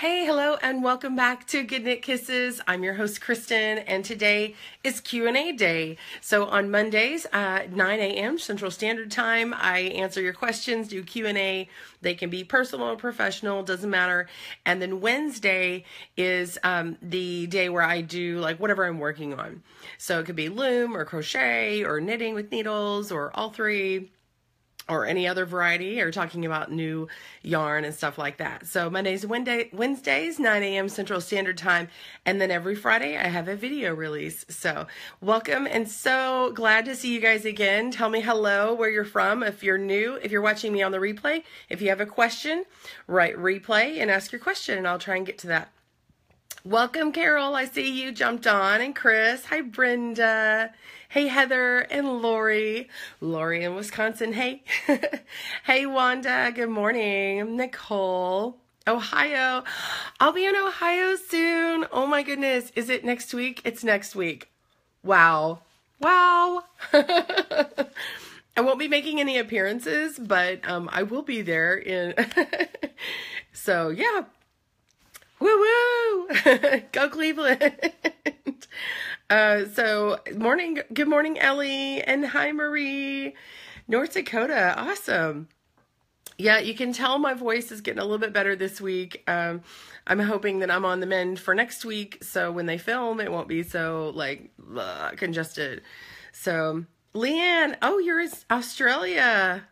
Hey, hello, and welcome back to Good Knit Kisses. I'm your host, Kristen, and today is Q&A day. So on Mondays at 9 a.m. Central Standard Time, I answer your questions, do Q&A. They can be personal or professional, doesn't matter. And then Wednesday is the day where I do like whatever I'm working on. So it could be loom or crochet or knitting with needles or all three, or any other variety, or talking about new yarn and stuff like that. So Mondays, Wednesdays, 9 a.m. Central Standard Time, and then every Friday I have a video release. So welcome, and so glad to see you guys again. Tell me hello, where you're from, if you're new, if you're watching me on the replay. If you have a question, write replay and ask your question, and I'll try and get to that. Welcome, Carol. I see you jumped on. And Chris. Hi, Brenda. Hey, Heather and Lori. Lori in Wisconsin. Hey. Hey, Wanda. Good morning. Nicole. Ohio. I'll be in Ohio soon. Oh, my goodness. Is it next week? It's next week. Wow. Wow. I won't be making any appearances, but I will be there. So, yeah. Woo woo! Go Cleveland! Good morning, Ellie, and hi, Marie. North Dakota, awesome. Yeah, you can tell my voice is getting a little bit better this week. I'm hoping that I'm on the mend for next week, so when they film, it won't be so, like, congested. So, Leanne, oh, you're in Australia.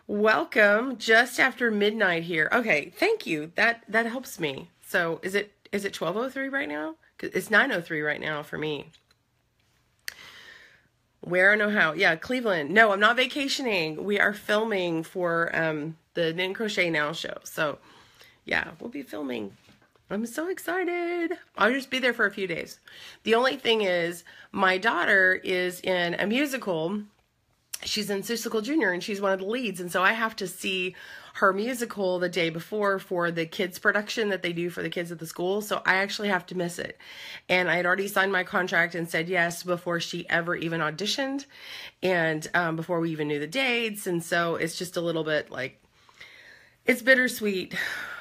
Welcome, just after midnight here. Okay, thank you. That helps me. So is it 12:03 right now? It's 9:03 right now for me. Where in Ohio? Yeah, Cleveland. No, I'm not vacationing. We are filming for the Knit and Crochet Now show. So yeah, we'll be filming. I'm so excited. I'll just be there for a few days. The only thing is my daughter is in a musical. She's in Seussical Junior, and she's one of the leads, and so I have to see her musical the day before for the kids production that they do for the kids at the school, so I actually have to miss it. And I had already signed my contract and said yes before she ever even auditioned, and before we even knew the dates, and so it's just a little bit like, it's bittersweet,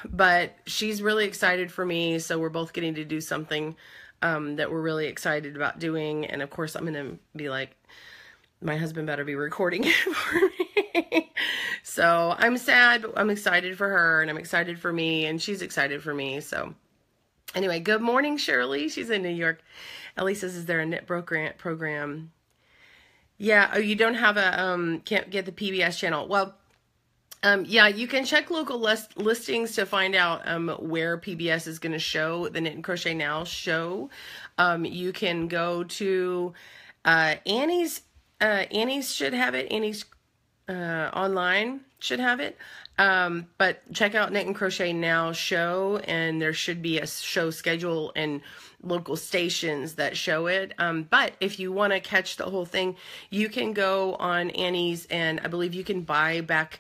but she's really excited for me, so we're both getting to do something that we're really excited about doing, and of course I'm going to be like, my husband better be recording it for me. So I'm sad, but I'm excited for her, and I'm excited for me, and she's excited for me. So anyway, good morning, Shirley. She's in New York. Ellie says, is there a knit program? Yeah. Oh, you don't have a, can't get the PBS channel. Well, yeah, you can check local listings to find out where PBS is going to show the Knit and Crochet Now show. You can go to Annie's should have it. Annie's online should have it. But check out Knit and Crochet Now show, and there should be a show schedule and local stations that show it. But if you want to catch the whole thing, you can go on Annie's, and I believe you can buy back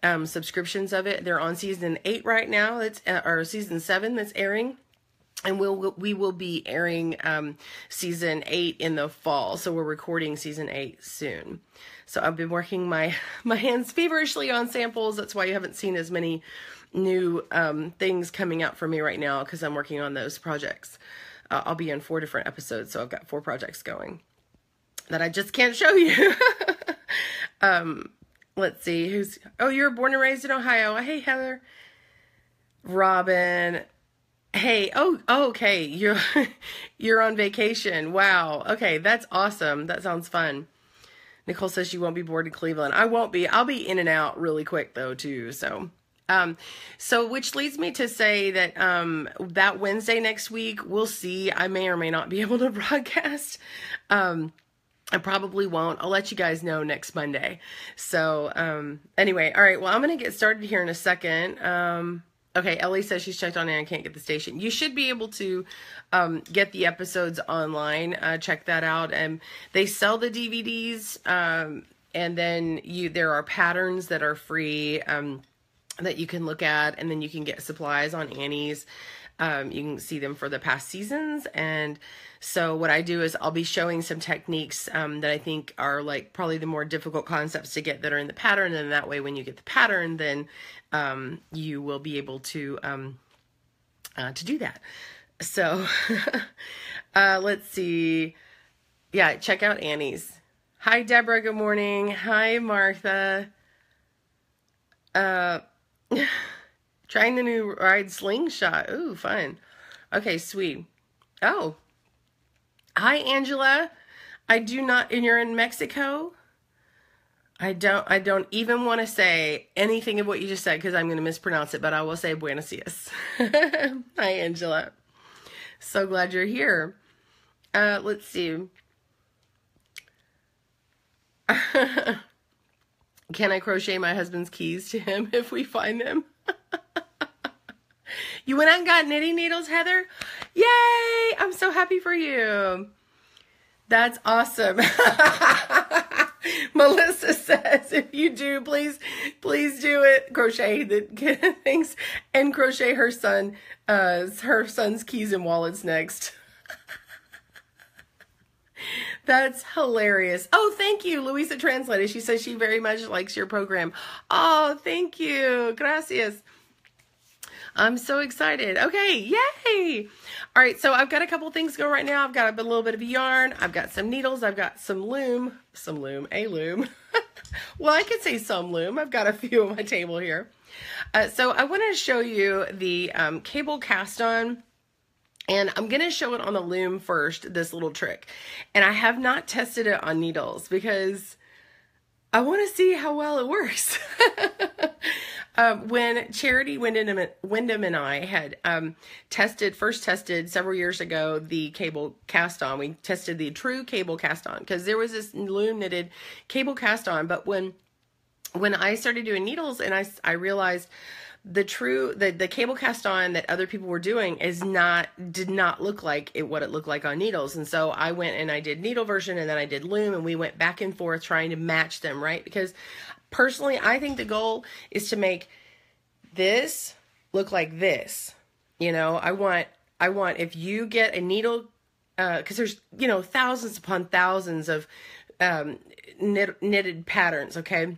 subscriptions of it. They're on season 8 right now. It's or season 7 that's airing. And we will be airing season 8 in the fall. So we're recording season 8 soon. So I've been working my hands feverishly on samples. That's why you haven't seen as many new things coming out for me right now, because I'm working on those projects. I'll be in 4 different episodes, so I've got 4 projects going that I just can't show you. Let's see. Oh, you're born and raised in Ohio. Hey, Heather. Robin. Hey, okay, you're on vacation. Wow. Okay, that's awesome. That sounds fun. Nicole says she won't be bored in Cleveland. I won't be. I'll be in and out really quick though too. So which leads me to say that that Wednesday next week, we'll see. I may or may not be able to broadcast. I probably won't. I'll let you guys know next Monday. So anyway, all right. Well, I'm gonna get started here in a second. Okay, Ellie says she's checked on it and can't get the station. You should be able to get the episodes online. Check that out. And they sell the DVDs, and then there are patterns that are free that you can look at, and then you can get supplies on Annie's. You can see them for the past seasons. And so what I do is I'll be showing some techniques that I think are like probably the more difficult concepts to get that are in the pattern. And that way, when you get the pattern, then you will be able to to do that. So, let's see. Yeah, check out Annie's. Hi, Deborah. Good morning. Hi, Martha. Trying the new ride slingshot. Ooh, fun. Okay, sweet. Oh, hi, Angela. I do not, and you're in Mexico? I don't even want to say anything of what you just said because I'm going to mispronounce it, but I will say buenos dias. Hi, Angela. So glad you're here. Let's see. Can I crochet my husband's keys to him if we find them? You went out and got knitting needles, Heather? Yay! I'm so happy for you. That's awesome. Melissa says, if you do, please do it. Crochet the things and crochet her son's keys and wallets next. That's hilarious. Oh, thank you, Louisa translated. She says she very much likes your program. Oh, thank you. Gracias. I'm so excited. Okay, yay. All right, so I've got a couple things going right now. I've got a little bit of yarn. I've got some needles. I've got a loom. Well, I could say some loom. I've got a few on my table here. So I want to show you the cable cast on. And I'm going to show it on the loom first, this little trick. And I have not tested it on needles because I want to see how well it works. When Charity Wyndham and I had first tested several years ago the cable cast on, we tested the true cable cast on because there was this loom knitted cable cast on. But when I started doing needles and I realized the cable cast on that other people were doing did not look like what it looked like on needles. And so I went and I did needle version and then I did loom, and we went back and forth trying to match them, right? Because personally, I think the goal is to make this look like this. You know, I want if you get a needle, because there's, thousands upon thousands of knitted patterns, okay?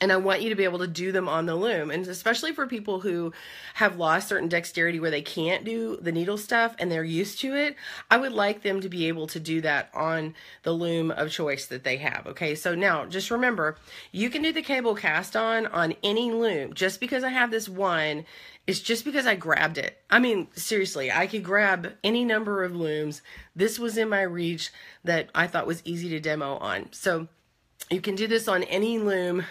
And I want you to be able to do them on the loom. And especially for people who have lost certain dexterity where they can't do the needle stuff and they're used to it, I would like them to be able to do that on the loom of choice that they have. Okay, so now just remember, you can do the cable cast on any loom. Just because I have this one is just because I grabbed it. I mean, seriously, I could grab any number of looms. This was in my reach that I thought was easy to demo on. So you can do this on any loom.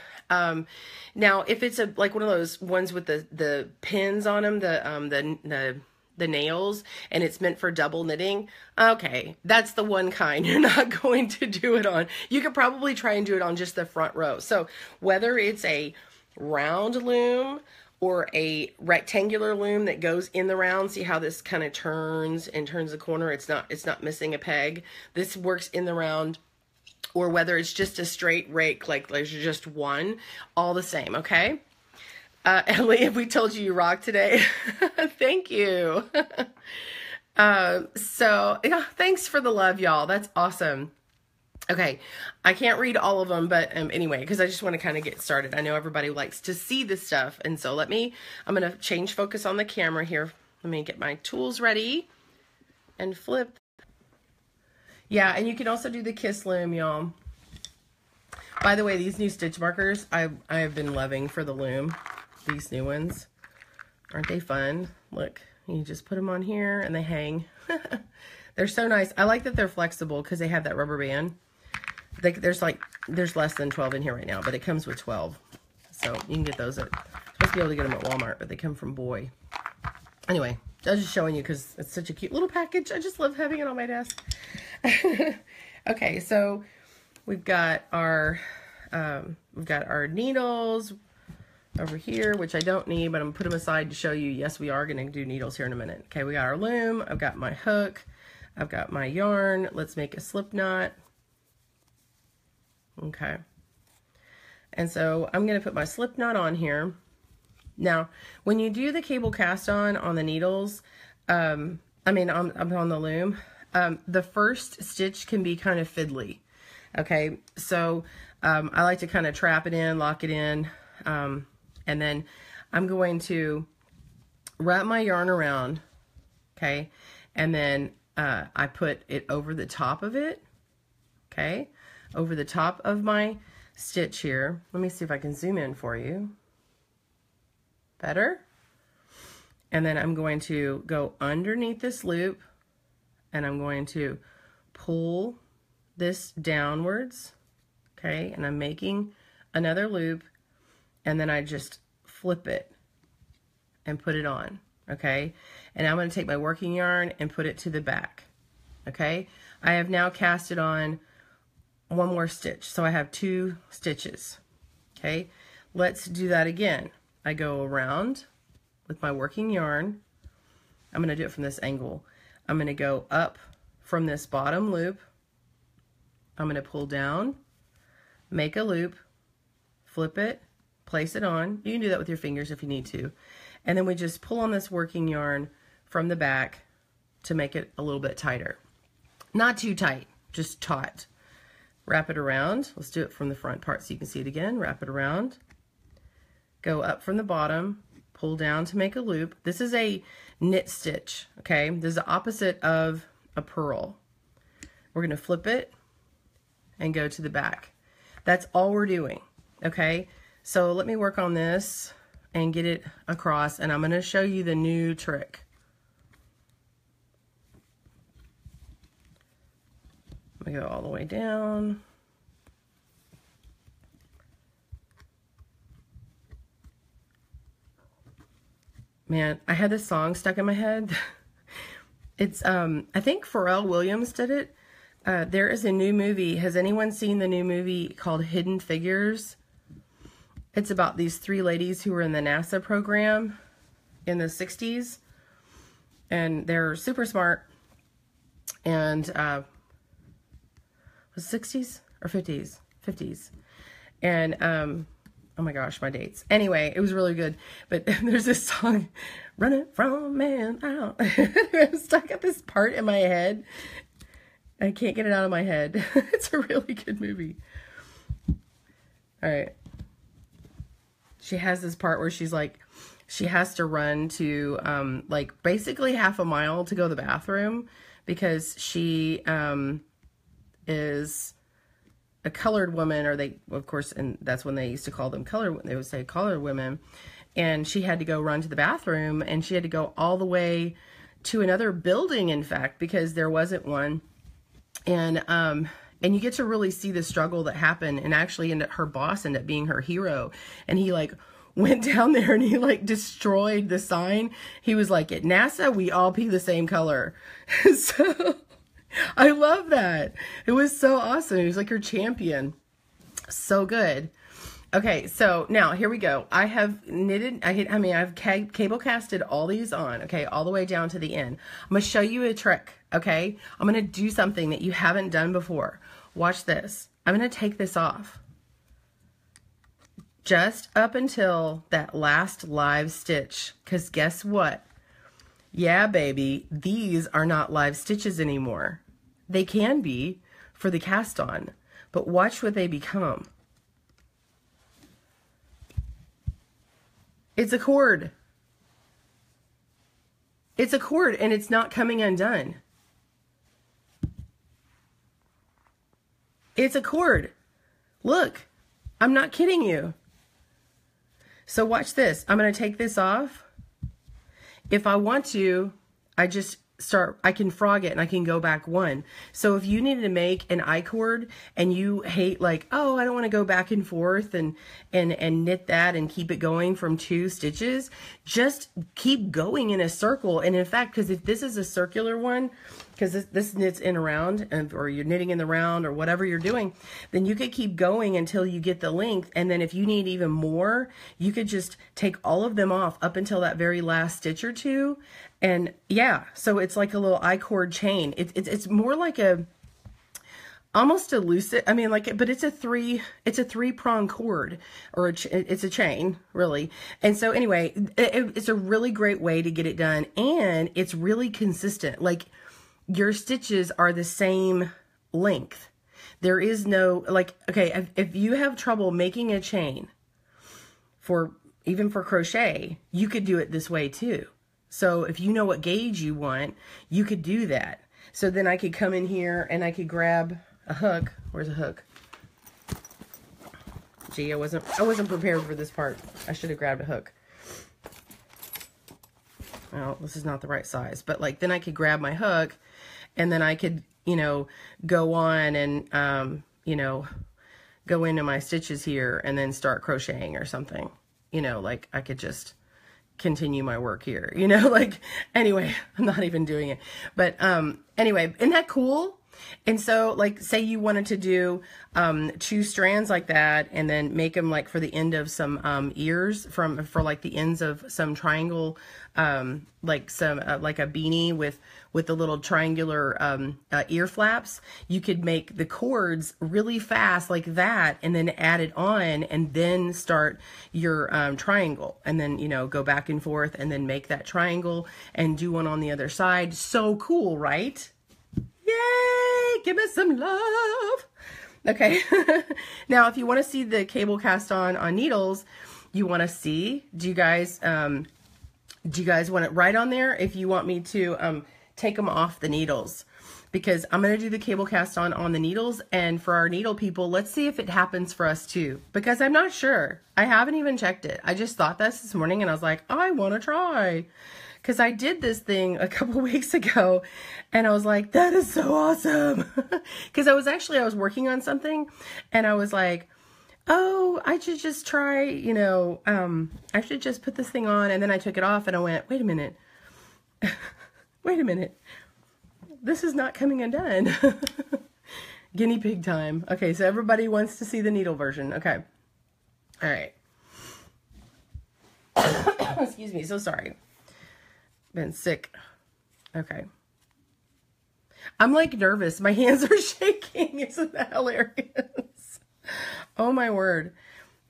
Now, if it's like one of those ones with the pins on them, the nails, and it's meant for double knitting, okay, that's the one kind you're not going to do it on. You could probably try and do it on just the front row. So whether it's a round loom or a rectangular loom that goes in the round, see how this kind of turns the corner? It's not missing a peg. This works in the round. Or whether it's just a straight rake, like there's just one, all the same, okay? Ellie, if we told you rock today, thank you. So, yeah, thanks for the love, y'all. That's awesome. Okay, I can't read all of them, but anyway, because I just want to kind of get started. I know everybody likes to see this stuff, and so I'm going to change focus on the camera here. Let me get my tools ready and flip. Yeah, and you can also do the kiss loom, y'all. By the way, these new stitch markers, I have been loving for the loom. These new ones. Aren't they fun? Look, you just put them on here and they hang. They're so nice. I like that they're flexible because they have that rubber band. There's less than 12 in here right now, but it comes with 12. So you can get those you're supposed to be able to get them at Walmart, but they come from Boy. Anyway, I was just showing you because it's such a cute little package. I just love having it on my desk. Okay, so we've got our needles over here, which I don't need, but I'm gonna put them aside to show you. Yes, we are gonna do needles here in a minute. Okay, we got our loom. I've got my hook. I've got my yarn. Let's make a slip knot. Okay, and so I'm gonna put my slip knot on here. Now, when you do the cable cast on the needles, on the loom, the first stitch can be kind of fiddly. Okay, so I like to kind of trap it in, lock it in, and then I'm going to wrap my yarn around, okay, and then I put it over the top of it, okay, over the top of my stitch here. Let me see if I can zoom in for you. Better? And then I'm going to go underneath this loop, and I'm going to pull this downwards, okay, and I'm making another loop, and then I just flip it and put it on, okay? And I'm going to take my working yarn and put it to the back, okay? I have now cast it on one more stitch, so I have 2 stitches, okay? Let's do that again. I go around with my working yarn. I'm going to do it from this angle. I'm going to go up from this bottom loop. I'm going to pull down, make a loop, flip it, place it on. You can do that with your fingers if you need to. And then we just pull on this working yarn from the back to make it a little bit tighter. Not too tight, just taut. Wrap it around. Let's do it from the front part so you can see it again. Wrap it around. Go up from the bottom, pull down to make a loop. This is a knit stitch, okay? This is the opposite of a purl. We're going to flip it and go to the back. That's all we're doing, okay? So let me work on this and get it across, and I'm going to show you the new trick. I'm going to go all the way down. Man, I had this song stuck in my head. It's, I think Pharrell Williams did it. There is a new movie. Has anyone seen the new movie called Hidden Figures? It's about these 3 ladies who were in the NASA program in the 60s. And they're super smart. And, was it 60s or 50s? 50s. And, oh my gosh, my dates. Anyway, it was really good. But there's this song, Running From Man Out. I'm stuck at this part in my head. I can't get it out of my head. It's a really good movie. All right. She has this part where she's like, she has to run to like basically half a mile to go to the bathroom because she is a colored woman, or they, of course, and that's when they used to call them colored, they would say colored women, and she had to go run to the bathroom, and she had to go all the way to another building, in fact, because there wasn't one, and you get to really see the struggle that happened, and actually her boss ended up being her hero, and he like went down there and he like destroyed the sign. He was like, at NASA, we all pee the same color. So I love that. It was so awesome. He was like your champion. So good. Okay, so now here we go. I have knitted, I've cable casted all these on, okay, all the way down to the end. I'm going to show you a trick, okay? I'm going to do something that you haven't done before. Watch this. I'm going to take this off. Just up until that last live stitch, because guess what? Yeah, baby, these are not live stitches anymore. They can be for the cast on, but watch what they become. It's a cord. It's a cord, and it's not coming undone. It's a cord. Look, I'm not kidding you. So watch this. I'm going to take this off. If I want to, I can frog it and I can go back 1. So if you needed to make an I-cord and you hate like, oh, I don't want to go back and forth and knit that and keep it going from 2 stitches, just keep going in a circle. And in fact, because if this is a circular one, because this knits in around, or you're knitting in the round or whatever you're doing, then you could keep going until you get the length. And then if you need even more, you could just take all of them off up until that very last stitch or 2. And yeah, so it's like a little I-cord chain. It's more like almost a lucid, but it's a 3-prong cord, or it's a chain, really. And so anyway, it's a really great way to get it done, and it's really consistent. Like, your stitches are the same length. There is no, like, okay, if you have trouble making a chain even for crochet, you could do it this way too. So if you know what gauge you want, you could do that. So then I could come in here and I could grab a hook. Where's a hook? Gee, I wasn't prepared for this part. I should have grabbed a hook. Well, this is not the right size, but like then I could grab my hook and then I could, you know, go on and, you know, go into my stitches here and then start crocheting or something, you know, like I could just continue my work here, you know, like, anyway, I'm not even doing it, but, anyway, isn't that cool? And so like, say you wanted to do, 2 strands like that and then make them like for the end of some, ears for like the ends of some triangle, like some, like a beanie with the little triangular, ear flaps. You could make the cords really fast like that and then add it on and then start your, triangle and then, you know, go back and forth and then make that triangle and do one on the other side. So cool, right? Yay! Give us some love. Okay. Now, if you want to see the cable cast on needles, you want to see, do you guys want it right on there? If you want me to, take them off the needles, because I'm going to do the cable cast on the needles. And for our needle people, let's see if it happens for us too, because I'm not sure. I haven't even checked it. I just thought this morning and I was like, I want to try. Because I did this thing a couple weeks ago and I was like, that is so awesome. Because I was working on something and I was like, oh, I should just try, you know, I should just put this thing on. And then I took it off and I went, wait a minute. Wait a minute. This is not coming undone. Guinea pig time. Okay, so everybody wants to see the needle version. Okay. All right. Excuse me, so sorry. Been sick. Okay. I'm like nervous. My hands are shaking. Isn't that hilarious? Oh my word.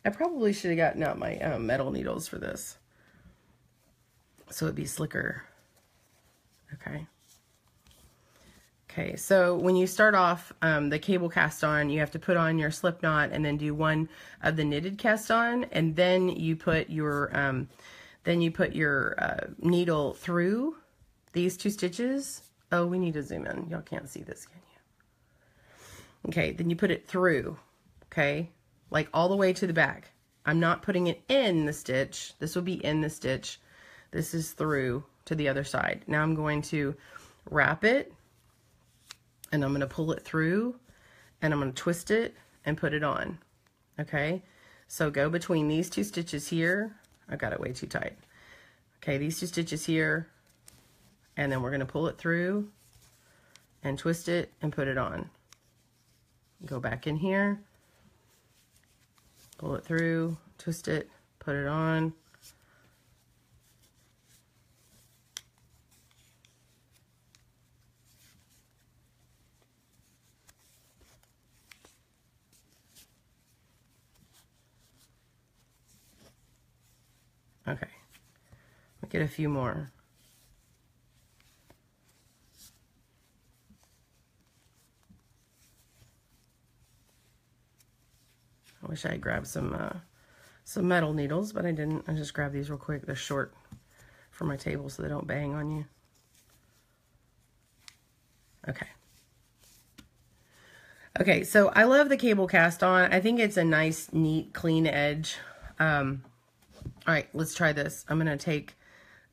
I probably should have gotten out my metal needles for this, so it'd be slicker. Okay. Okay, so when you start off the cable cast on, you have to put on your slip knot and then do one of the knitted cast on, and then you put your needle through these 2 stitches. Oh, we need to zoom in. Y'all can't see this, can you? Okay, then you put it through, okay? Like all the way to the back. I'm not putting it in the stitch. This will be in the stitch. This is through to the other side. Now I'm going to wrap it and I'm going to pull it through and I'm going to twist it and put it on. Okay, so go between these 2 stitches here. I got it way too tight. Okay, these 2 stitches here, and then we're going to pull it through and twist it and put it on. Go back in here, pull it through, twist it, put it on. Okay, I'll get a few more. I wish I had grabbed some metal needles, but I didn't. I just grabbed these real quick. They're short for my table so they don't bang on you. Okay. Okay, so I love the cable cast on. I think it's a nice, neat, clean edge. All right, let's try this. I'm going to take,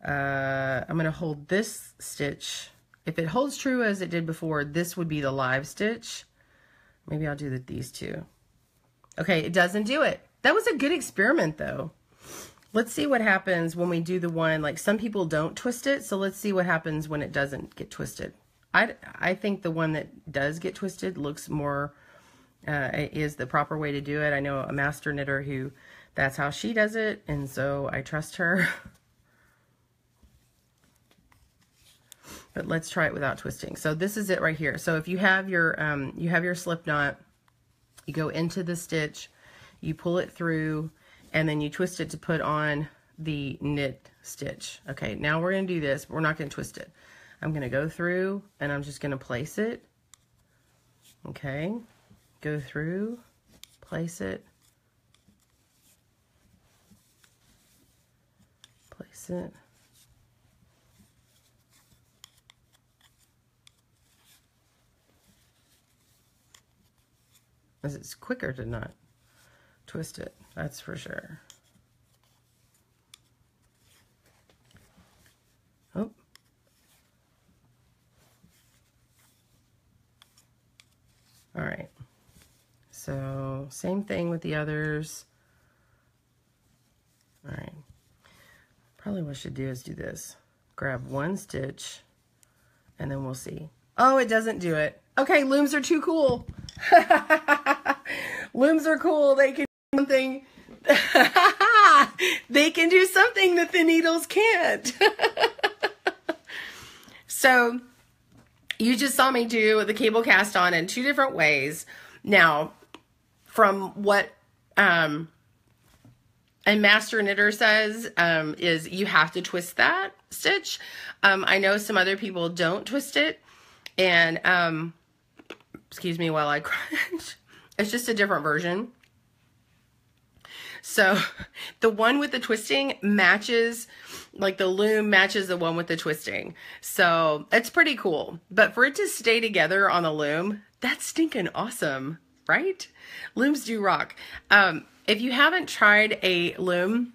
I'm going to hold this stitch. If it holds true as it did before, this would be the live stitch. Maybe I'll do these 2. Okay, it doesn't do it. That was a good experiment though. Let's see what happens when we do the one, like some people don't twist it. So let's see what happens when it doesn't get twisted. I think the one that does get twisted looks more, is the proper way to do it. I know a master knitter who, that's how she does it, and so I trust her. But let's try it without twisting. So this is it right here. So if you have your slip knot, you go into the stitch, you pull it through, and then you twist it to put on the knit stitch. Okay, now we're going to do this, but we're not going to twist it. I'm going to go through, and I'm just going to place it. Okay, go through, place it, place it, As it's quicker to not twist it, that's for sure. Oh. All right. So same thing with the others. All right. Probably what I should do is do this. Grab one stitch and then we'll see. Oh, it doesn't do it. Okay, looms are too cool. Looms are cool. They can do something. They can do something that the needles can't. So you just saw me do the cable cast on in 2 different ways. Now, from what a master knitter says, is you have to twist that stitch. I know some other people don't twist it, and excuse me while I crunch. It's just a different version. So the one with the twisting matches, like the loom matches the one with the twisting. So it's pretty cool. But for it to stay together on the loom, that's stinking awesome, right? Looms do rock. If you haven't tried a loom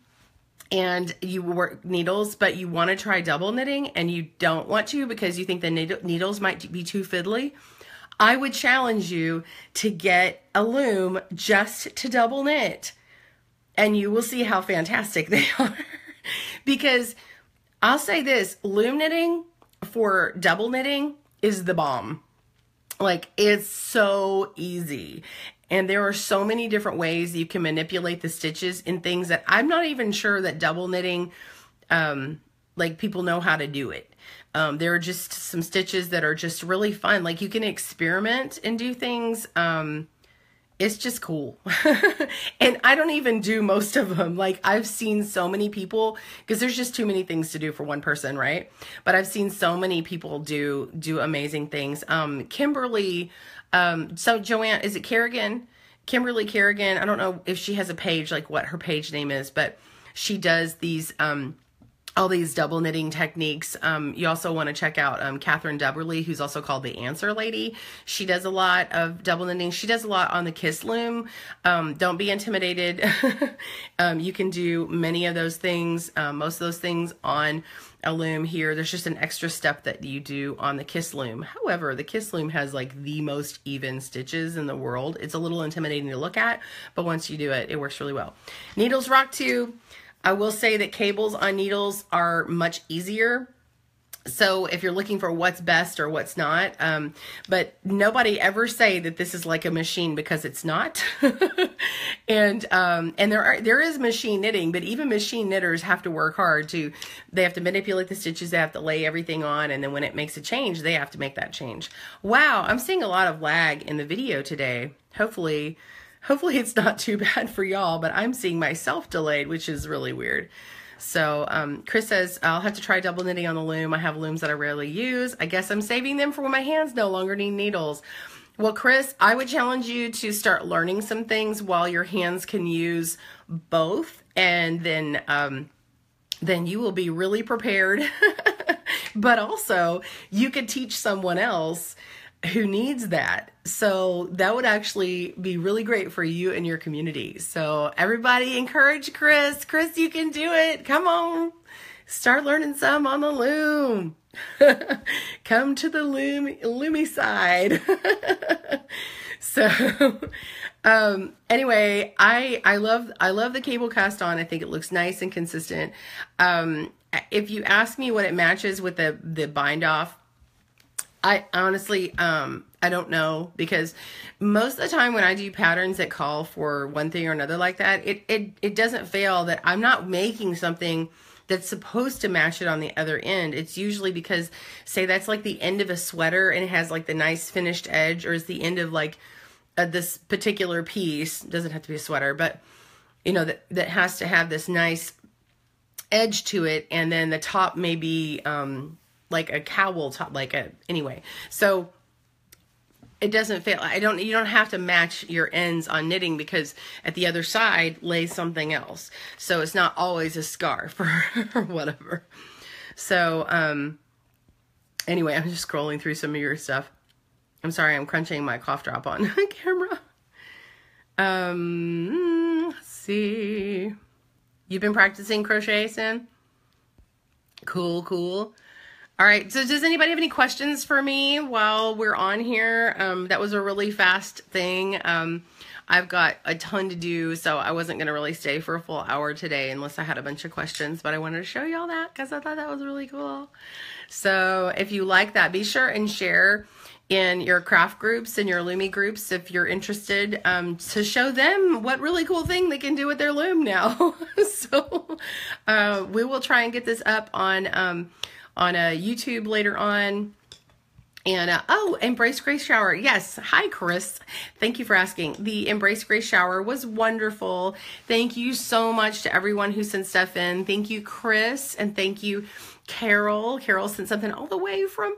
and you work needles, but you want to try double knitting and you don't want to because you think the needles might be too fiddly, I would challenge you to get a loom just to double knit. And you will see how fantastic they are. Because I'll say this, loom knitting for double knitting is the bomb. Like, it's so easy. And there are so many different ways you can manipulate the stitches in things that I'm not even sure that double knitting, like, people know how to do it. There are just some stitches that are just really fun. Like, you can experiment and do things. It's just cool. And I don't even do most of them. Like, I've seen so many people, because there's just too many things to do for one person, right? But I've seen so many people do amazing things. Kimberly, so Joanne, is it Kerrigan? Kimberly Kerrigan, I don't know if she has a page, like what her page name is, but she does these, all these double knitting techniques. You also want to check out Catherine Dubberly, who's also called the Answer Lady. She does a lot of double knitting. She does a lot on the Kiss Loom. Don't be intimidated. You can do many of those things, most of those things on a loom here. There's just an extra step that you do on the Kiss Loom. However, the Kiss Loom has like the most even stitches in the world. It's a little intimidating to look at, but once you do it, it works really well. Needles rock too. I will say that cables on needles are much easier. So if you're looking for what's best or what's not, but nobody ever say that this is like a machine, because it's not. And there is machine knitting, but even machine knitters have to work hard to, they have to manipulate the stitches, they have to lay everything on, and then when it makes a change, they have to make that change. Wow, I'm seeing a lot of lag in the video today. Hopefully it's not too bad for y'all, but I'm seeing myself delayed, which is really weird. So Chris says, I'll have to try double knitting on the loom. I have looms that I rarely use. I guess I'm saving them for when my hands no longer need needles. Well, Chris, I would challenge you to start learning some things while your hands can use both. And then you will be really prepared. But also, you could teach someone else who needs that. So that would actually be really great for you and your community. So everybody encourage Chris. Chris, you can do it. Come on. Start learning some on the loom. Come to the loomy side. So anyway, I love the cable cast on. I think it looks nice and consistent. If you ask me what it matches with the bind off, I honestly, I don't know, because most of the time when I do patterns that call for one thing or another like that, it doesn't fail that I'm not making something that's supposed to match it on the other end. It's usually because, say that's like the end of a sweater and it has like the nice finished edge, or it's the end of like this particular piece. It doesn't have to be a sweater, but you know, that has to have this nice edge to it, and then the top may be like a cowl top, anyway. So it doesn't fail. You don't have to match your ends on knitting, because at the other side lays something else. So it's not always a scarf or whatever. So anyway, I'm just scrolling through some of your stuff. I'm sorry, I'm crunching my cough drop on camera. Let's see. You've been practicing crochet, Sin? Cool, cool. All right. So does anybody have any questions for me while we're on here? That was a really fast thing. I've got a ton to do, so I wasn't going to really stay for a full hour today unless I had a bunch of questions, but I wanted to show y'all that because I thought that was really cool. So if you like that, be sure and share in your craft groups and your Loomy groups if you're interested, to show them what really cool thing they can do with their loom now. So we will try and get this up on a YouTube later on. And oh, Embrace Grace Shower. Yes. Hi, Chris. Thank you for asking. The Embrace Grace Shower was wonderful. Thank you so much to everyone who sent stuff in. Thank you, Chris, and thank you, Carol. Carol sent something all the way from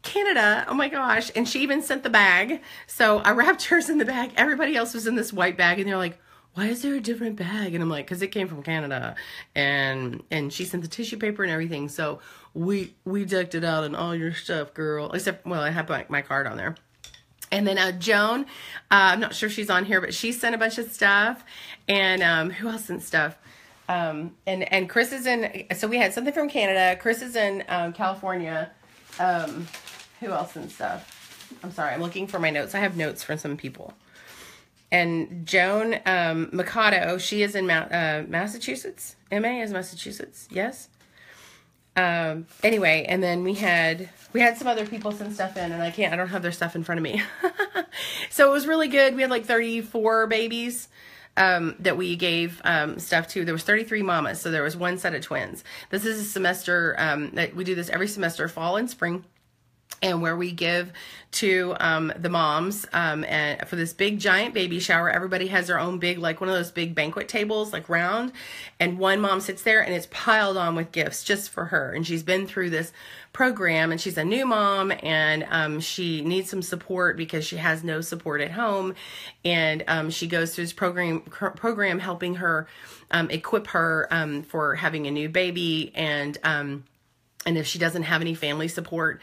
Canada. Oh my gosh. And she even sent the bag. So I wrapped hers in the bag. Everybody else was in this white bag, and they're like, why is there a different bag? And I'm like, because it came from Canada, and she sent the tissue paper and everything. So we decked it out and all your stuff, girl. Except, well, I have my card on there. And then Joan, I'm not sure if she's on here, but she sent a bunch of stuff. And who else sent stuff? And Chris is in. So we had something from Canada. Chris is in California. Who else sent stuff? I'm sorry, I'm looking for my notes. I have notes from some people. And Joan Mikado, she is in Massachusetts. MA is Massachusetts, yes. Anyway, and then we had some other people send stuff in, and I don't have their stuff in front of me. So it was really good. We had like 34 babies that we gave stuff to. There was 33 mamas, so there was one set of twins. This is a semester that we do this every semester, fall and spring. And where we give to the moms and for this big giant baby shower. Everybody has their own big, like one of those big banquet tables, like round, and one mom sits there and it's piled on with gifts just for her. And she's been through this program, and she's a new mom, and she needs some support because she has no support at home. And she goes through this program helping her equip her for having a new baby. And if she doesn't have any family support,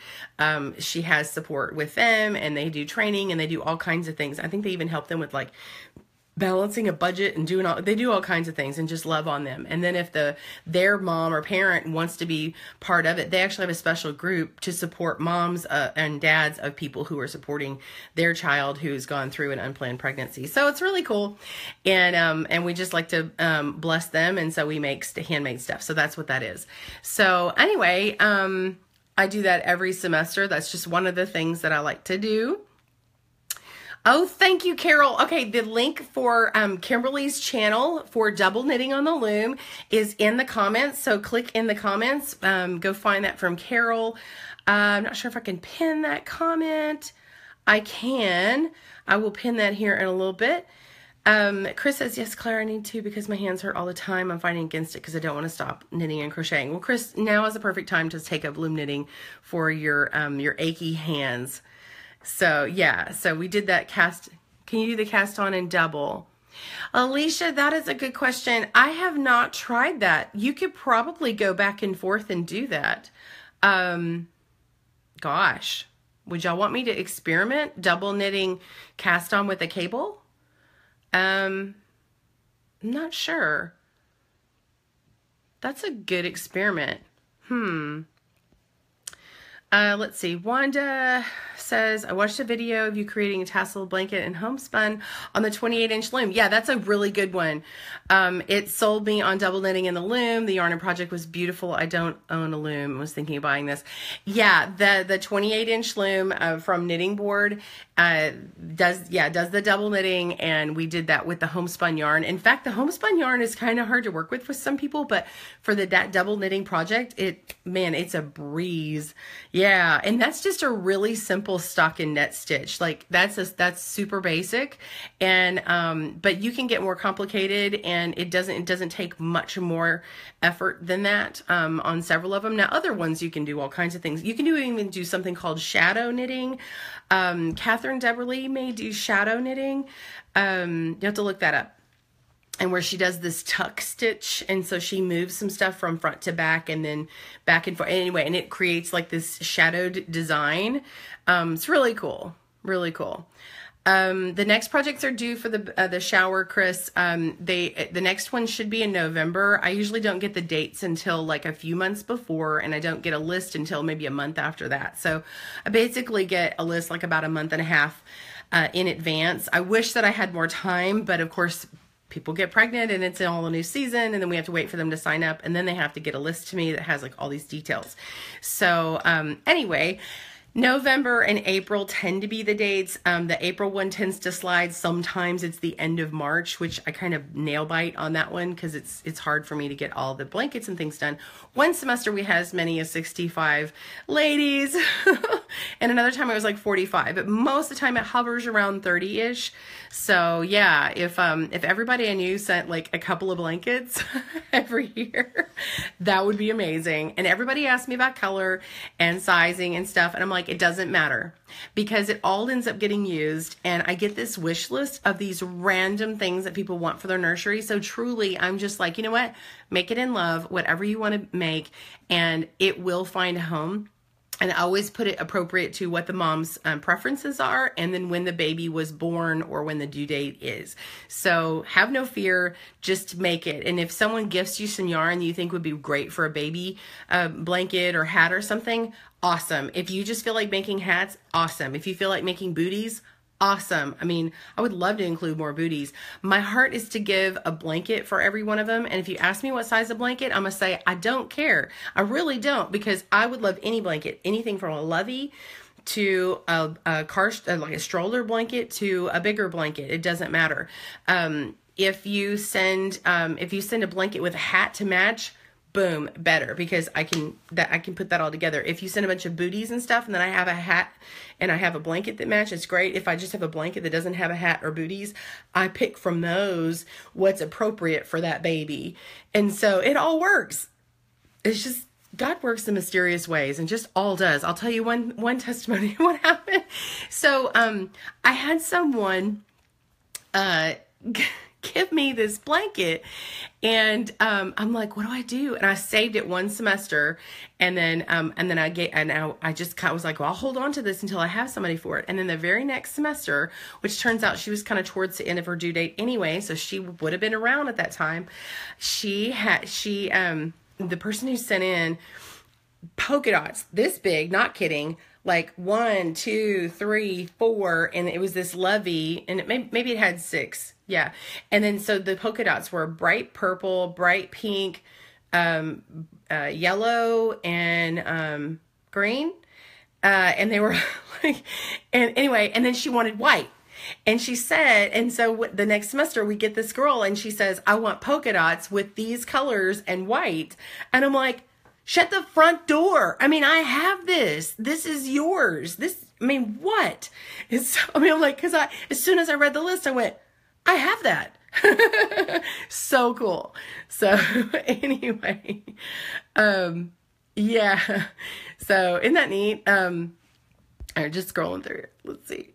she has support with them, and they do training and they do all kinds of things. I think they even help them with like balancing a budget and they do all kinds of things, and just love on them. And then if their mom or parent wants to be part of it, they actually have a special group to support moms and dads of people who are supporting their child who's gone through an unplanned pregnancy. So it's really cool. And we just like to bless them. And so we make handmade stuff. So that's what that is. So anyway, I do that every semester. That's just one of the things that I like to do. Oh, thank you, Carol. Okay, the link for Kimberly's channel for double knitting on the loom is in the comments. So click in the comments. Go find that from Carol. I'm not sure if I can pin that comment. I can. I will pin that here in a little bit. Chris says, yes, Claire, I need to because my hands hurt all the time. I'm fighting against it because I don't want to stop knitting and crocheting. Well, Chris, now is the perfect time to take up loom knitting for your achy hands. So yeah, so we did that cast. Can you do the cast on and double? Alicia, that is a good question. I have not tried that. You could probably go back and forth and do that. Gosh, would y'all want me to experiment double knitting cast on with a cable? I'm not sure. That's a good experiment. Let's see. Wanda says, I watched a video of you creating a tassel blanket and homespun on the 28-inch loom. Yeah, that's a really good one. It sold me on double knitting in the loom. The yarn and project was beautiful. I don't own a loom. I was thinking of buying this. Yeah, the 28-inch loom from Knitting Board does the double knitting, and we did that with the homespun yarn. In fact, the homespun yarn is kind of hard to work with some people, but for that double knitting project, it's a breeze. Yeah, and that's just a really simple stocking net stitch. Like that's super basic, and but you can get more complicated, and it doesn't take much more effort than that on several of them. Now, other ones you can do all kinds of things. You can even do something called shadow knitting. Catherine Deberly may do shadow knitting. You have to look that up. And where she does this tuck stitch, and so she moves some stuff from front to back and then back and forth. Anyway, and it creates like this shadowed design. It's really cool, really cool. The next projects are due for the shower, Chris. The next one should be in November. I usually don't get the dates until like a few months before, and I don't get a list until maybe a month after that. So I basically get a list like about a month and a half in advance. I wish that I had more time, but of course people get pregnant and it's all a new season, and then we have to wait for them to sign up, and then they have to get a list to me that has like all these details. So anyway, November and April tend to be the dates. The April one tends to slide. Sometimes it's the end of March, which I kind of nail bite on that one because it's hard for me to get all the blankets and things done. One semester we had as many as 65 ladies, and another time it was like 45. But most of the time it hovers around 30-ish. So yeah, if everybody I knew sent like a couple of blankets every year, that would be amazing. And everybody asked me about color and sizing and stuff, and I'm like, it doesn't matter because it all ends up getting used. And I get this wish list of these random things that people want for their nursery. So truly, I'm just like, you know what? Make it in love, whatever you want to make, and it will find a home. And I always put it appropriate to what the mom's preferences are, and then when the baby was born or when the due date is. So have no fear, just make it. And if someone gifts you some yarn you think would be great for a baby blanket or hat or something, awesome. If you just feel like making hats, awesome. If you feel like making booties, awesome. I mean, I would love to include more booties. My heart is to give a blanket for every one of them. And if you ask me what size of blanket, I'm going to say, I don't care. I really don't, because I would love any blanket, anything from a lovey to a car, like a stroller blanket to a bigger blanket. It doesn't matter. If you send a blanket with a hat to match, boom, better, because I can put that all together. If you send a bunch of booties and stuff and then I have a hat and I have a blanket that matches, great. If I just have a blanket that doesn't have a hat or booties, I pick from those what's appropriate for that baby. And so it all works. It's just, God works in mysterious ways and just all does. I'll tell you one testimony of what happened. So I had someone give me this blanket, and I'm like, what do I do? And I saved it one semester, and then I just was like, well, I'll hold on to this until I have somebody for it. And then the very next semester, which turns out she was kind of towards the end of her due date anyway, so she would have been around at that time. The person who sent in polka dots this big, not kidding, like 1, 2, 3, 4, and it was this lovey, and maybe it had 6. Yeah. And then so the polka dots were bright purple, bright pink, yellow, and green. And they were like, and anyway, and then she wanted white. And she said, and so the next semester we get this girl and she says, I want polka dots with these colors and white. And I'm like, shut the front door. I mean, I have this. This is yours. What? I'm like, because as soon as I read the list, I went, I have that. So cool. So anyway, yeah. So isn't that neat? All right, just scrolling through it. Let's see.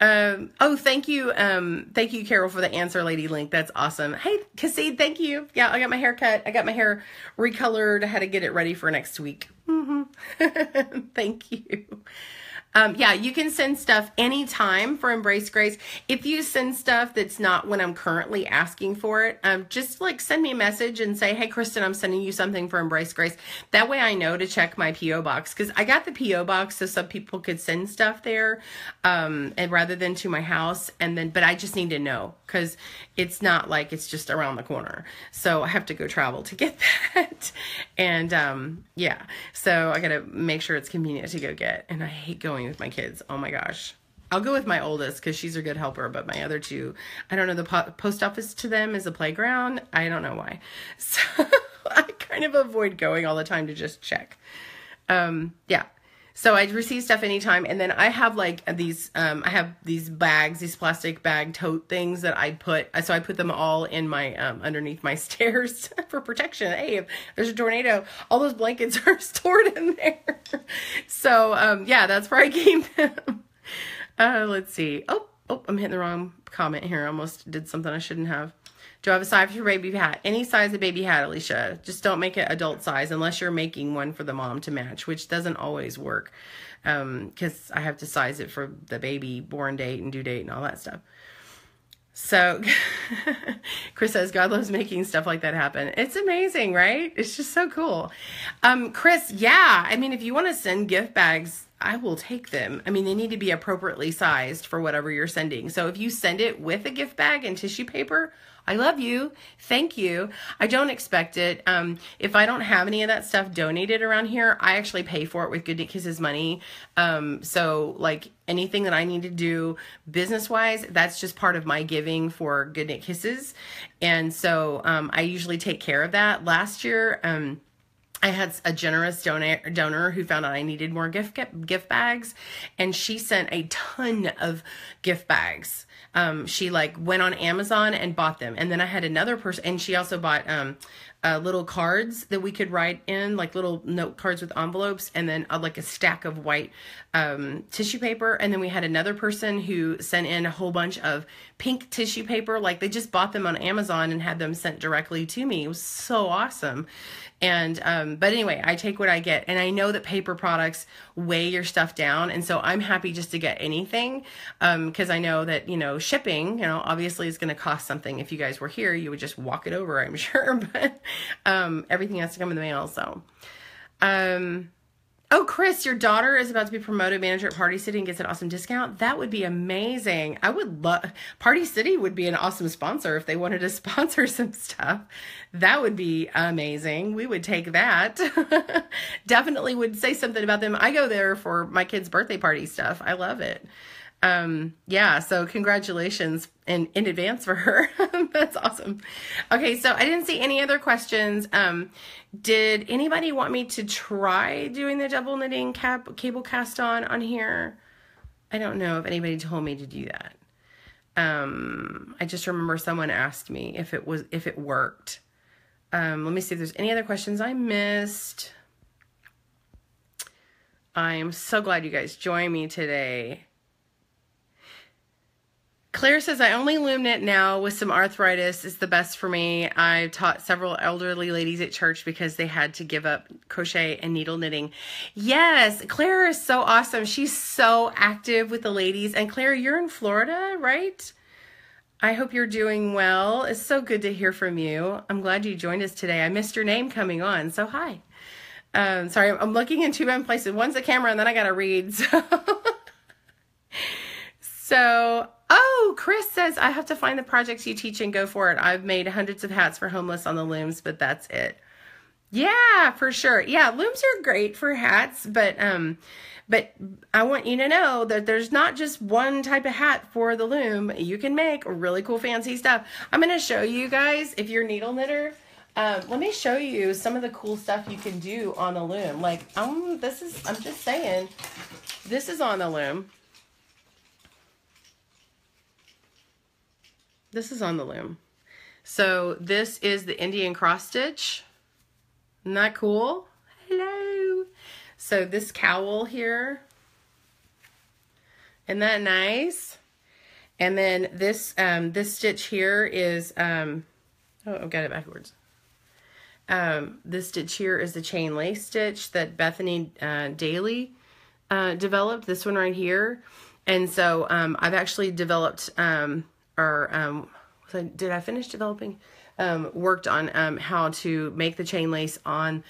Oh, thank you. Thank you, Carol, for the answer lady link. That's awesome. Hey, Cassie, thank you. Yeah, I got my hair cut. I got my hair recolored. I had to get it ready for next week. Thank you. Yeah, you can send stuff anytime for Embrace Grace. If you send stuff that's not when I'm currently asking for it, just like send me a message and say, hey, Kristen, I'm sending you something for Embrace Grace. That way I know to check my P.O. box, because I got the P.O. box so some people could send stuff there, and rather than to my house. But I just need to know, because it's not like it's just around the corner. So I have to go travel to get that. And yeah, so I got to make sure it's convenient to go get. And I hate going with my kids. Oh my gosh. I'll go with my oldest because she's a good helper, but my other two, I don't know, the post office to them is a playground. I don't know why. So I kind of avoid going all the time to just check. Yeah. So I receive stuff anytime. And then I have like these, I have these bags, these plastic bag tote things that I put them all in my, underneath my stairs for protection. Hey, if there's a tornado, all those blankets are stored in there. So, yeah, that's where I keep them. Let's see. Oh, I'm hitting the wrong comment here. I almost did something I shouldn't have. Do I have a size for baby hat? Any size of baby hat, Alicia. Just don't make it adult size unless you're making one for the mom to match, which doesn't always work. Because I have to size it for the baby born date and due date and all that stuff. So Chris says, God loves making stuff like that happen. It's amazing, right? It's just so cool. Chris, yeah. I mean, if you want to send gift bags, I will take them. I mean, they need to be appropriately sized for whatever you're sending. So if you send it with a gift bag and tissue paper, I love you. Thank you. I don't expect it. If I don't have any of that stuff donated around here, I actually pay for it with Good Knit Kisses money. So like anything that I need to do business-wise, that's just part of my giving for Good Knit Kisses. And so I usually take care of that. Last year, I had a generous donor who found out I needed more gift bags, and she sent a ton of gift bags. She like went on Amazon and bought them. And then I had another person, and she also bought little cards that we could write in, like little note cards with envelopes, and then like a stack of white tissue paper. And then we had another person who sent in a whole bunch of pink tissue paper. Like they just bought them on Amazon and had them sent directly to me. It was so awesome. And, but anyway, I take what I get, and I know that paper products weigh your stuff down. And so I'm happy just to get anything. Cause I know that, you know, shipping, you know, obviously is going to cost something. If you guys were here, you would just walk it over, I'm sure, but, everything has to come in the mail. So, oh, Chris, your daughter is about to be promoted manager at Party City and gets an awesome discount. That would be amazing. I would love, Party City would be an awesome sponsor if they wanted to sponsor some stuff. That would be amazing. We would take that. Definitely would say something about them. I go there for my kid's birthday party stuff. I love it. Yeah, so congratulations in advance for her. That's awesome. Okay, so I didn't see any other questions. Did anybody want me to try doing the double knitting cable cast on here? I don't know if anybody told me to do that. I just remember someone asked me if it worked. Let me see if there's any other questions I missed. I am so glad you guys joined me today. Claire says, I only loom knit now with some arthritis. It's the best for me. I've taught several elderly ladies at church because they had to give up crochet and needle knitting. Yes, Claire is so awesome. She's so active with the ladies. And Claire, you're in Florida, right? I hope you're doing well. It's so good to hear from you. I'm glad you joined us today. I missed your name coming on, so hi. Sorry, I'm looking in two different places. One's the camera, and then I got to read. So, oh, Chris says, I have to find the projects you teach and go for it. I've made hundreds of hats for homeless on the looms, but that's it. Yeah, for sure. Yeah, looms are great for hats, but I want you to know that there's not just one type of hat for the loom. You can make really cool, fancy stuff. I'm going to show you guys, if you're a needle knitter, let me show you some of the cool stuff you can do on the loom. Like, I'm just saying, this is on the loom. This is on the loom. So this is the Indian cross stitch. Isn't that cool? Hello. So this cowl here. Isn't that nice? And then this this stitch here is oh, I've got it backwards. This stitch here is the chain lace stitch that Bethany Daly developed. This one right here. And so I've actually developed did I finish developing? Worked on how to make the chain lace on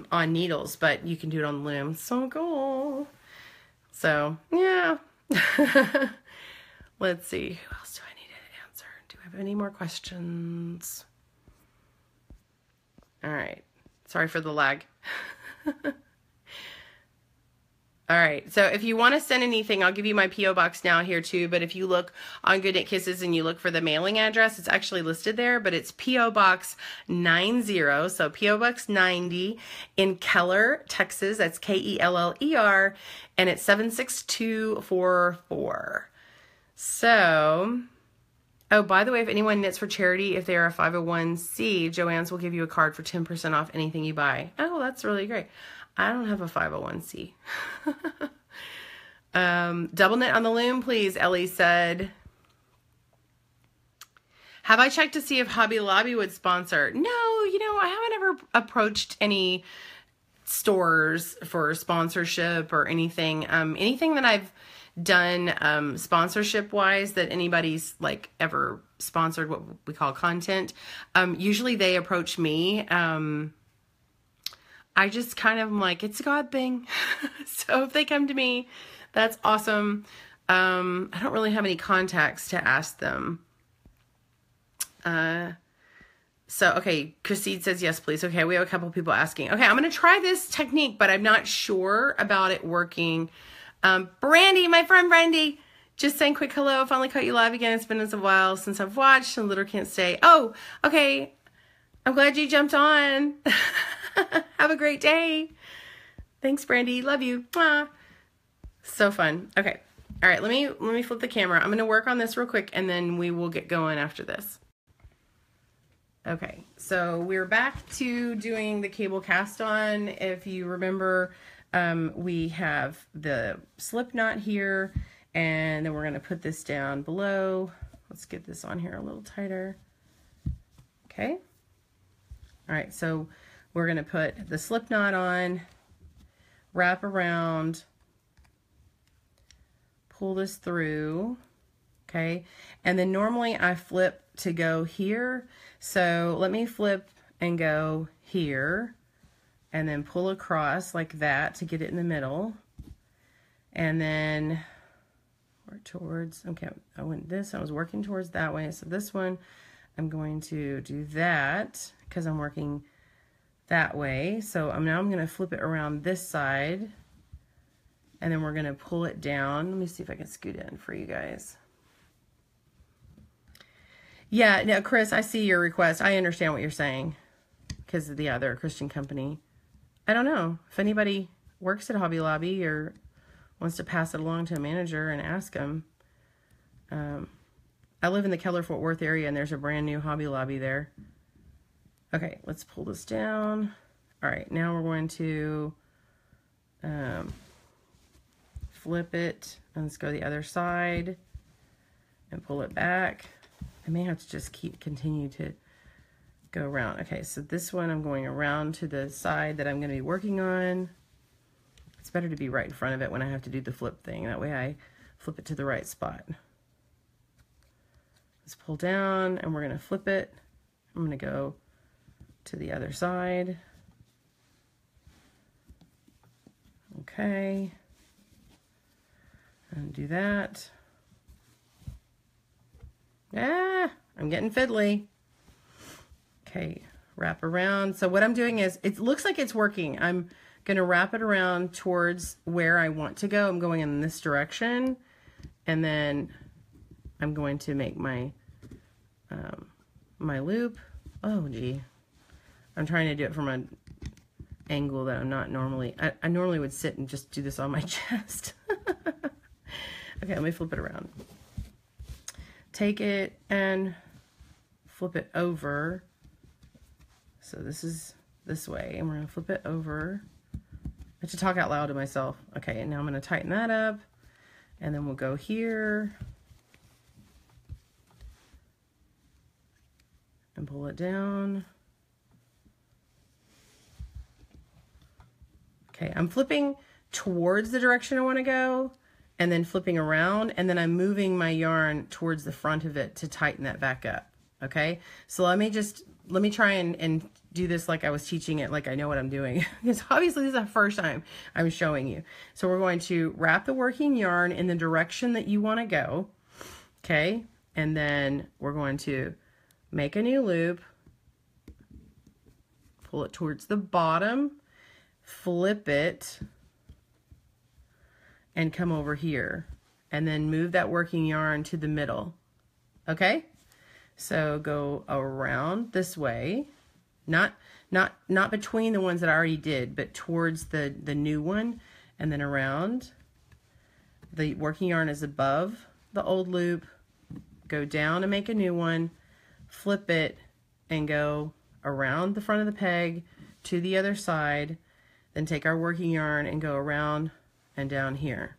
needles, but you can do it on the loom. So cool. So yeah. Let's see. Who else do I need to answer? Do I have any more questions? All right. Sorry for the lag. All right, so if you want to send anything, I'll give you my P.O. box now here too, but if you look on Good Knit Kisses and you look for the mailing address, it's actually listed there, but it's P.O. Box 90, so P.O. Box 90 in Keller, Texas. That's Keller, and it's 76244. So, oh, by the way, if anyone knits for charity, if they are a 501c, Joanne's will give you a card for 10% off anything you buy. Oh, that's really great. I don't have a 501c. Double knit on the loom, please, Ellie said. Have I checked to see if Hobby Lobby would sponsor? No, I haven't ever approached any stores for sponsorship or anything. Anything that I've done sponsorship wise that anybody's like ever sponsored what we call content, usually they approach me. I just kind of am like, it's a God thing. So if they come to me, that's awesome. I don't really have any contacts to ask them. Okay, Christine says yes, please. Okay, we have a couple of people asking. Okay, I'm going to try this technique, but I'm not sure about it working. Brandy, my friend Brandy, just saying quick hello. Finally caught you live again. It's been a while since I've watched and little can't stay. Oh, okay. I'm glad you jumped on. Have a great day. Thanks, Brandy. Love you. Mwah. So fun. Okay. All right, let me flip the camera. I'm going to work on this real quick and then we will get going after this. Okay, so we're back to doing the cable cast on. If you remember, we have the slip knot here, and then we're going to put this down below. Let's get this on here a little tighter. Okay. All right, so we're going to put the slip knot on, wrap around, pull this through. Okay, and then normally I flip to go here. So let me flip and go here and then pull across like that to get it in the middle. And then work towards, okay, I went this, I was working towards that way. So this one, I'm going to do that because I'm working that way. So now I'm going to flip it around this side and then we're going to pull it down. Let me see if I can scoot in for you guys. Yeah, no, Chris, I see your request. I understand what you're saying because of the other Christian company. I don't know if anybody works at Hobby Lobby or wants to pass it along to a manager and ask them. I live in the Keller Fort Worth area and there's a brand new Hobby Lobby there. Okay, let's pull this down. All right, now we're going to flip it and let's go the other side and pull it back. I may have to just continue to go around. Okay, so this one I'm going around to the side that I'm going to be working on. It's better to be right in front of it when I have to do the flip thing. That way I flip it to the right spot. Let's pull down and we're going to flip it. I'm going to go to the other side. Okay. And do that. Ah, I'm getting fiddly. Okay, wrap around. So what I'm doing is, it looks like it's working. I'm going to wrap it around towards where I want to go. I'm going in this direction. And then I'm going to make my my loop. Oh, gee. I'm trying to do it from an angle that I'm not normally. I normally would sit and just do this on my chest. Okay, let me flip it around. Take it and flip it over. So this is this way, and we're going to flip it over. I have to talk out loud to myself. Okay, and now I'm going to tighten that up, and then we'll go here and pull it down. Okay, I'm flipping towards the direction I want to go, and then flipping around, and then I'm moving my yarn towards the front of it to tighten that back up. Okay, so let me try and do this like I was teaching it, like I know what I'm doing, because obviously this is the first time I'm showing you. So we're going to wrap the working yarn in the direction that you want to go. Okay, and then we're going to make a new loop, pull it towards the bottom, flip it, and come over here, and then move that working yarn to the middle. Okay, so go around this way, not between the ones that I already did, but towards the new one, and then around. The working yarn is above the old loop. Go down and make a new one, flip it, and go around the front of the peg to the other side, then take our working yarn and go around and down here.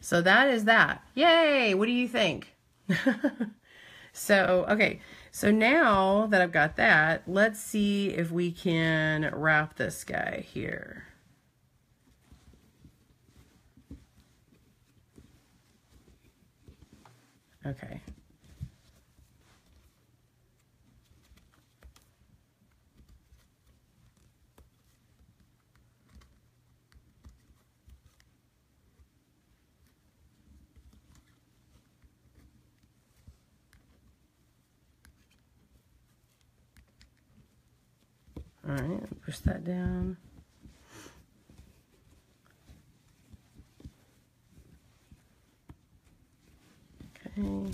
So that is that. Yay! What do you think? So, okay. So now that I've got that, let's see if we can wrap this guy here. Okay. All right, push that down. Okay.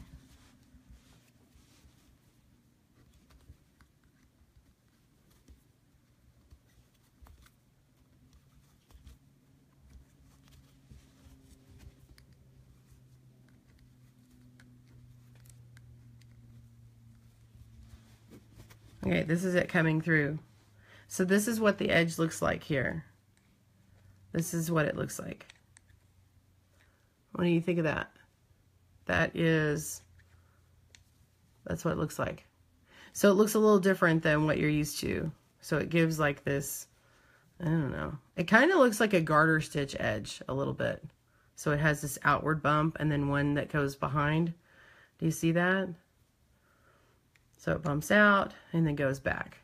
Okay, this is it coming through. So this is what the edge looks like here. This is what it looks like. What do you think of that? That's what it looks like. So it looks a little different than what you're used to. So it gives like this, I don't know. It kind of looks like a garter stitch edge a little bit. So it has this outward bump and then one that goes behind. Do you see that? So it bumps out and then goes back.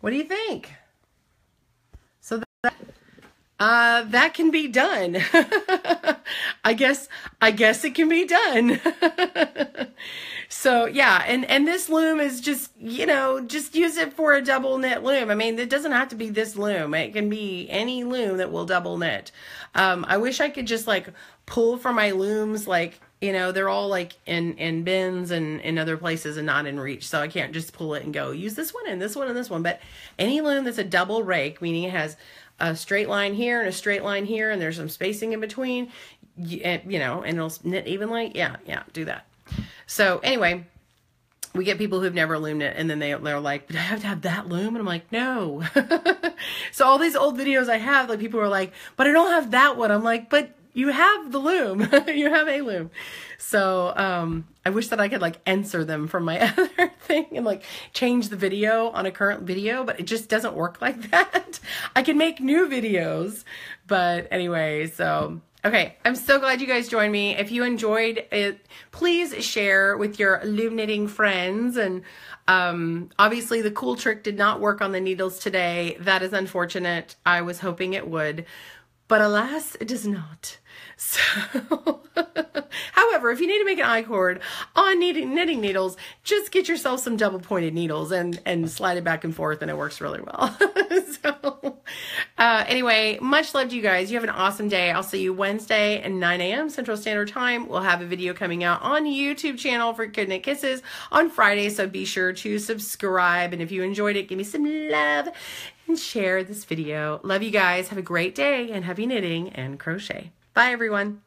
What do you think? So that can be done. I guess it can be done. So yeah, and this loom is just, you know, just use it for a double knit loom. I mean, it doesn't have to be this loom. It can be any loom that will double knit. I wish I could just like pull from my looms, like, you know, they're all like in bins and in other places and not in reach. So I can't just pull it and go use this one and this one and this one. But any loom that's a double rake, meaning it has a straight line here and a straight line here and there's some spacing in between, you know, and it'll knit evenly. Yeah, do that. So anyway, we get people who've never loomed it and then they're like, but I have to have that loom? And I'm like, no. So all these old videos I have, like people are like, but I don't have that one. I'm like, but you have the loom. You have a loom. So I wish that I could like answer them from my other thing and like change the video on a current video, but it just doesn't work like that. I can make new videos, but anyway, so okay, I'm so glad you guys joined me. If you enjoyed it, please share with your loom knitting friends. And obviously the cool trick did not work on the needles today. That is unfortunate. I was hoping it would, but alas, it does not. So, however, if you need to make an I-cord on knitting needles, just get yourself some double pointed needles and slide it back and forth and it works really well. So, anyway, much love to you guys. You have an awesome day. I'll see you Wednesday at 9 a.m. Central Standard Time. We'll have a video coming out on YouTube channel for Good Knit Kisses on Friday. So be sure to subscribe. And if you enjoyed it, give me some love and share this video. Love you guys. Have a great day and happy knitting and crochet. Bye, everyone.